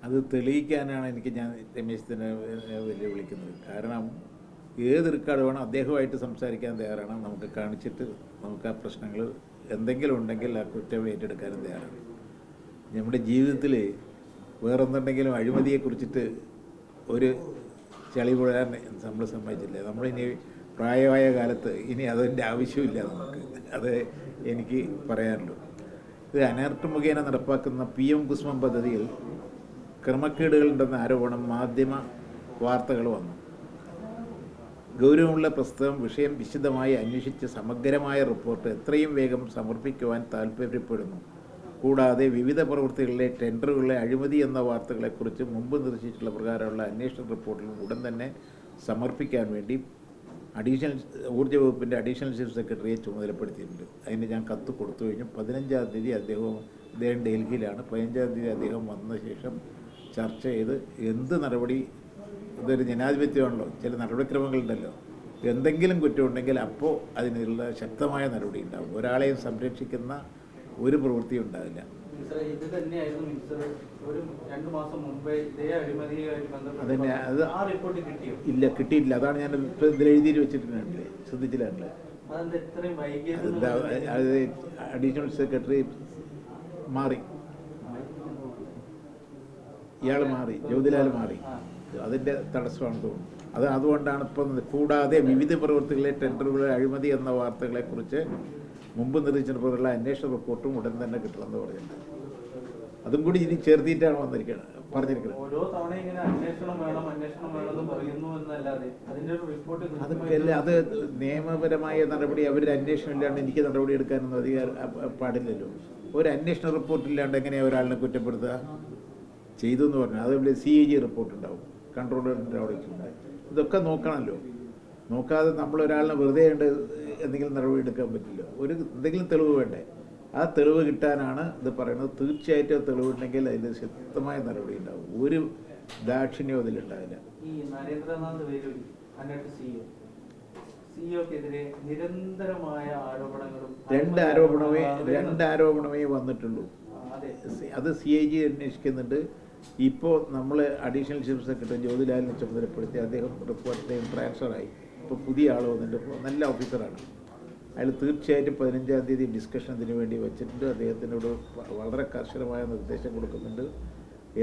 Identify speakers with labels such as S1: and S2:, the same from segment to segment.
S1: അത് തെളിയിക്കാനാണ് ഞാൻ രമേശിനെ വെല്ലുവിളിക്കുന്നത്. കാരണം ഏത് റെക്കോർഡ് വേണം അദ്ദേഹമായിട്ട് സംസാരിക്കാൻ തയ്യാറാണ്. നമുക്ക് കാണിച്ചിട്ട് നമുക്ക് ആ പ്രശ്നങ്ങൾ എന്തെങ്കിലും ഉണ്ടെങ്കിൽ ആ കുറ്റം ഏറ്റെടുക്കാനും തയ്യാറാണ്. നമ്മുടെ ജീവിതത്തിൽ വേറൊന്നുണ്ടെങ്കിലും അഴിമതിയെക്കുറിച്ചിട്ട് ഒരു ചളി പുഴയാൻ നമ്മൾ സമ്മതിച്ചില്ല. നമ്മളിനി പ്രായമായ കാലത്ത് ഇനി അതിൻ്റെ ആവശ്യമില്ല നമുക്ക്. അത് എനിക്ക് പറയാനുള്ളൂ. ഇത് അനർട്ട് മുഖേന നടപ്പാക്കുന്ന PM കുസുമം പദ്ധതിയിൽ ക്രമക്കേടുകളുണ്ടെന്ന ആരോപണം മാധ്യമ വാർത്തകൾ വന്നു. ഗൗരവമുള്ള പ്രസ്താവം വിഷയം വിശദമായി അന്വേഷിച്ച് സമഗ്രമായ റിപ്പോർട്ട് എത്രയും വേഗം സമർപ്പിക്കുവാൻ താൽപ്പര്യപ്പെടുന്നു. കൂടാതെ വിവിധ പ്രവൃത്തികളിലെ ടെൻഡറുകളിലെ അഴിമതി എന്ന വാർത്തകളെക്കുറിച്ച് മുമ്പ് നിർദ്ദേശിച്ചിട്ടുള്ള പ്രകാരമുള്ള അന്വേഷണ റിപ്പോർട്ടുകൾ ഉടൻ തന്നെ സമർപ്പിക്കാൻ വേണ്ടി ഊർജ്ജ വകുപ്പിൻ്റെ അഡീഷണൽ ചീഫ് സെക്രട്ടറിയെ ചുമതലപ്പെടുത്തിയിട്ടുണ്ട്. അതിന് ഞാൻ കത്ത് കൊടുത്തു കഴിഞ്ഞു. 15-ാം തീയതി അദ്ദേഹം ഡൽഹിയിലാണ്. 15-ാം തീയതി അദ്ദേഹം വന്ന ശേഷം ചർച്ച ചെയ്ത് എന്ത് നടപടി, ഇതൊരു ജനാധിപത്യമാണല്ലോ, ചില നടപടിക്രമങ്ങളുണ്ടല്ലോ, എന്തെങ്കിലും കുറ്റമുണ്ടെങ്കിൽ അപ്പോൾ അതിനുള്ള ശക്തമായ നടപടി ഉണ്ടാകും. ഒരാളെയും സംരക്ഷിക്കുന്ന ഒരു പ്രവൃത്തി ഉണ്ടാവില്ല.
S2: ഇത് തന്നെയായിരുന്നു മിനിസ്റ്റർ ഒരു 2 മാസം മുമ്പേ ഇതേ അഴിമതിയുമായി
S1: അതന്നെ അത്
S2: ആ റിപ്പോർട്ട് കിട്ടിയോ?
S1: ഇല്ല, കിട്ടിയിട്ടില്ല. അതാണ് ഞാൻ ഇതിൽ എഴുതിയിട്ട് വെച്ചിട്ടുണ്ടല്ലേ, ശ്രദ്ധിച്ചില്ലേ? അത് അഡീഷണൽ സെക്രട്ടറി മാറി, ഇയാൾ മാറി, ജ്യോതിലാൽ മാറി. അതിൻ്റെ തടസ്സമാണ് തോന്നുന്നു. അതുകൊണ്ടാണ് ഇപ്പം. കൂടാതെ വിവിധ പ്രവൃത്തികളിലെ ടെൻഡറുകളെ അഴിമതി എന്ന വാർത്തകളെക്കുറിച്ച് മുമ്പ് നിർദ്ദേശിച്ചപ്പോഴുള്ള അന്വേഷണ റിപ്പോർട്ടും ഉടൻ തന്നെ കിട്ടണമെന്ന് പറഞ്ഞിട്ടുണ്ട്. അതും കൂടി ഇനി ചേർത്തിയിട്ടാണ് പറഞ്ഞിരിക്കുന്നത്.
S2: ഓരോ തവണ ഇങ്ങനെ അന്വേഷണം വേണമെന്ന് പറയുന്നു എന്നല്ലാതെ അതിൻ്റെ ഒരു റിപ്പോർട്ട്
S1: അതൊക്കെ അത് നിയമപരമായ നടപടി. അവരുടെ അന്വേഷണം ഇല്ലാണ്ട് എനിക്ക് നടപടി എടുക്കാനൊന്നും പാടില്ലല്ലോ. ഒരു അന്വേഷണ റിപ്പോർട്ടില്ലാണ്ട് എങ്ങനെയാണ് ഒരാളിനെ കുറ്റപ്പെടുത്തുക? ചെയ്തു എന്ന് പറഞ്ഞാൽ അതുപോലെ CAG റിപ്പോർട്ട് ഉണ്ടാവും, കൺട്രോളറിൻ്റെ ഓഡിറ്റ് ഉണ്ടാവും. ഇതൊക്കെ നോക്കണമല്ലോ. നോക്കാതെ നമ്മളൊരാളിനെ വെറുതെ എന്തെങ്കിലും നടപടി എടുക്കാൻ പറ്റില്ല. എന്തെങ്കിലും തെളിവ് വേണ്ടേ? ആ തെളിവ് കിട്ടാനാണ് ഇത് പറയുന്നത്. തീർച്ചയായിട്ടും തെളിവുണ്ടെങ്കിൽ അതിൽ ശക്തമായ നടപടി ഉണ്ടാവും. ഒരു ദാക്ഷിണ്യവും അതിലുണ്ടാവില്ല.
S2: ഈ നരേന്ദ്രനാഥ് വേലൂരി സിഇഒക്കെതിരെ നിരന്തരമായ ആരോപണങ്ങളും
S1: രണ്ട് ആരോപണമേ വന്നിട്ടുള്ളൂ. അത് CAG അന്വേഷിക്കുന്നുണ്ട്. ഇപ്പോൾ നമ്മൾ അഡീഷണൽ ചീഫ് സെക്രട്ടറി ജ്യോതിലാലിനെ ചുമതലപ്പെടുത്തി അദ്ദേഹം റിപ്പോർട്ടിൻ്റെയും ട്രാൻസ്ഫറായി. ഇപ്പോൾ പുതിയ ആൾ വന്നിട്ട് നല്ല ഓഫീസറാണ്. അയാൾ തീർച്ചയായിട്ടും 15-ാം തീയതി ഡിസ്കഷനത്തിന് വേണ്ടി വെച്ചിട്ടുണ്ട്. അദ്ദേഹത്തിനോട് വളരെ കർശനമായ നിർദ്ദേശം കൊടുക്കുന്നുണ്ട്.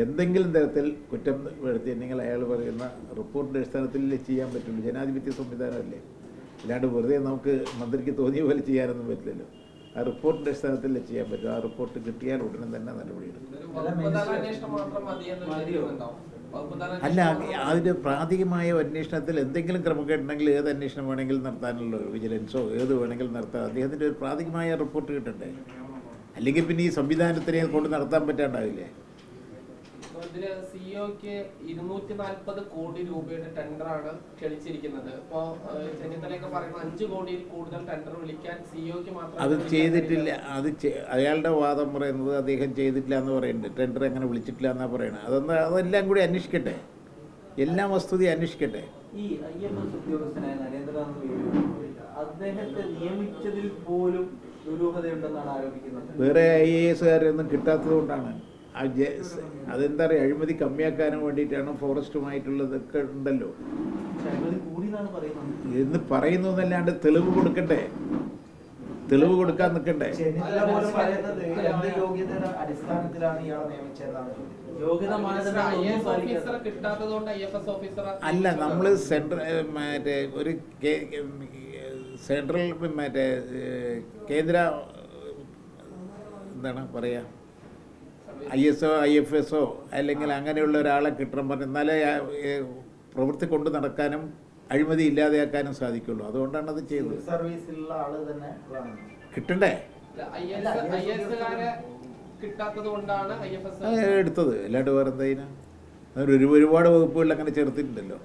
S1: എന്തെങ്കിലും തരത്തിൽ കുറ്റം വരുത്തിയിട്ടുണ്ടെങ്കിൽ അയാൾ പറയുന്ന റിപ്പോർട്ടിൻ്റെ അടിസ്ഥാനത്തിൽ ചെയ്യാൻ പറ്റുള്ളൂ. ജനാധിപത്യ സംവിധാനമല്ലേ, അല്ലാണ്ട് വെറുതെ നമുക്ക് മന്ത്രിക്ക് തോന്നിയ പോലെ ചെയ്യാനൊന്നും പറ്റില്ലല്ലോ. ആ റിപ്പോർട്ടിൻ്റെ അടിസ്ഥാനത്തിൽ ചെയ്യാൻ പറ്റും. ആ റിപ്പോർട്ട് കിട്ടിയാൽ ഉടനെ തന്നെ നടപടിയെടുക്കും. അല്ല, അതിൻ്റെ പ്രാഥമികമായ അന്വേഷണത്തിൽ എന്തെങ്കിലും ക്രമക്കേടുണ്ടെങ്കിൽ ഏത് അന്വേഷണം വേണമെങ്കിലും നടത്താനുള്ള വിജിലൻസോ ഏത് വേണമെങ്കിലും നടത്താം. അദ്ദേഹത്തിൻ്റെ ഒരു പ്രാഥമികമായ റിപ്പോർട്ട് കിട്ടണ്ടേ? അല്ലെങ്കിൽ പിന്നെ ഈ സംവിധാനത്തിനെ കൊണ്ട് നടത്താൻ പറ്റാണ്ടാവില്ലേ?
S3: ഇതില് സിഇഒക്ക് 240 കോടി രൂപയുടെ ടെൻഡറാണ് ക്ഷണിച്ചിരിക്കുന്നത്. ഇപ്പോൾ ചെന്നിത്തലയൊക്കെ പറയുന്നത് 5 കോടിയിൽ കൂടുതൽ ടെൻഡർ വിളിക്കാൻ സിഇഒക്ക് മാത്രം.
S1: അത് ചെയ്തിട്ടില്ല. അയാളുടെ വാദം പറയുന്നത് അദ്ദേഹം ചെയ്തിട്ടില്ല എന്ന് പറയുന്നുണ്ട്. ടെൻഡർ എങ്ങനെ വിളിച്ചിട്ടില്ല എന്നാണ് പറയുന്നത്. അതെല്ലാം കൂടി അന്വേഷിക്കട്ടെ, എല്ലാം വസ്തുത അന്വേഷിക്കട്ടെ.
S2: ഈ IFS ഉദ്യോഗസ്ഥനായ നരേന്ദ്രനാഥ് വേലൂരി അദ്ദേഹത്തെ നിയമിച്ചതിൽ പോലും ദുരൂഹതയുണ്ടെന്നാണ് ആരോപിക്കുന്നത്.
S1: വേറെ IAS കിട്ടാത്തത് കൊണ്ടാണ്. അതെന്താ പറയുക, അഴിമതി കമ്മിയാക്കാനും വേണ്ടിയിട്ടാണ്. ഫോറസ്റ്റുമായിട്ടുള്ളതൊക്കെ ഉണ്ടല്ലോ എന്ന് പറയുന്നു എന്നല്ലാണ്ട് തെളിവ് കൊടുക്കണ്ടേ? തെളിവ് കൊടുക്കാൻ നിൽക്കണ്ടേ? അല്ല, നമ്മൾ സെൻട്രൽ കേന്ദ്ര എന്താണ് പറയുക, ISO IFS അല്ലെങ്കിൽ അങ്ങനെയുള്ള ഒരാളെ കിട്ടണം പറഞ്ഞ് എന്നാലേ പ്രവൃത്തി കൊണ്ട് നടക്കാനും അഴിമതി ഇല്ലാതെയാക്കാനും സാധിക്കുള്ളൂ. അതുകൊണ്ടാണ് അത് ചെയ്തത്.
S2: സർവീസിലുള്ള ആള് തന്നെ
S1: കിട്ടണ്ടേ? എടുത്തത് അല്ലാണ്ട് വേറെ എന്താ? ഒരുപാട് വകുപ്പുകളിൽ അങ്ങനെ ചേർത്തിട്ടുണ്ടല്ലോ.